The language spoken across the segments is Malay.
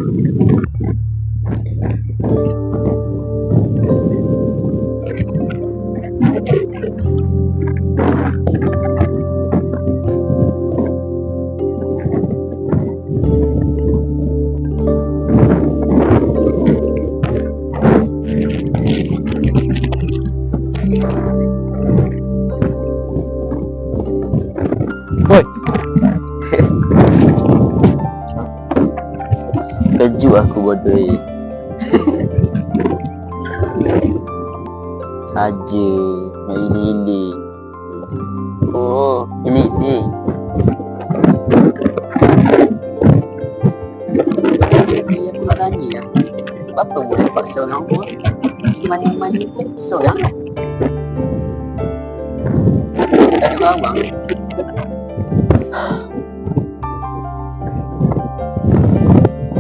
Woi. Kejut aku bodoh. Saja nak ilik-ilik. Oh, ilik. Aku nak tanya ya. Apa boleh paksa orang tua? Mandi-mandi pun seorang. Tak ada abang.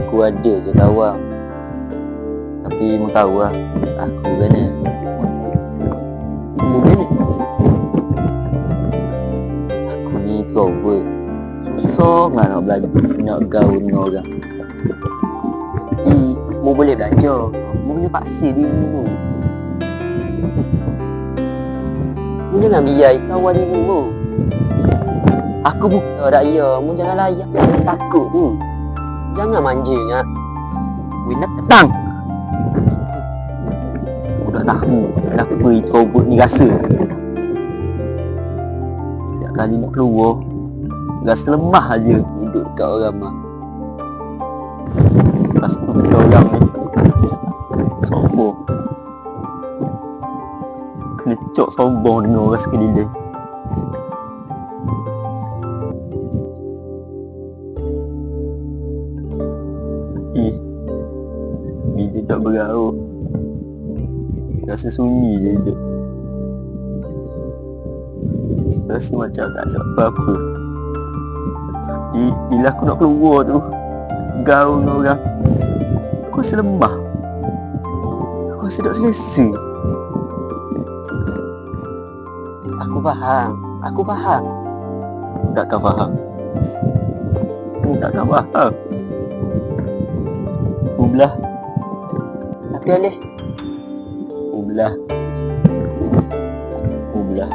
Aku ada je kawan. Tapi mu tahu lah, aku kan ni. Aku ni introvert. Susah nak belajar, nak gaul dengan orang. Tapi mu boleh belajar. Mu boleh paksa diri mu. Mu jangan biar kawan diri mu. Aku bukan raya, mu jangan layak. Jangan takut tu. Jangan manja ingat. Bila petang. Aku tak tahu kenapa introvert ni rasa. Setiap kali nak keluar, rasa lemah aja duduk dekat orang ramai. Lepas tu kita orang ni sombong. Kena cok sombong dengan orang sekeliling. Bila tak bergaul, rasa sunyi je hidup. Rasa macam tak ada apa-apa. Bila aku nak keluar tu, gaul dengan orang, aku rasa lemah. Aku rasa tak selesa. Aku faham. Takkan faham. Takkan faham. Ubelah. Tapi Alih. Ubelah. Ubelah.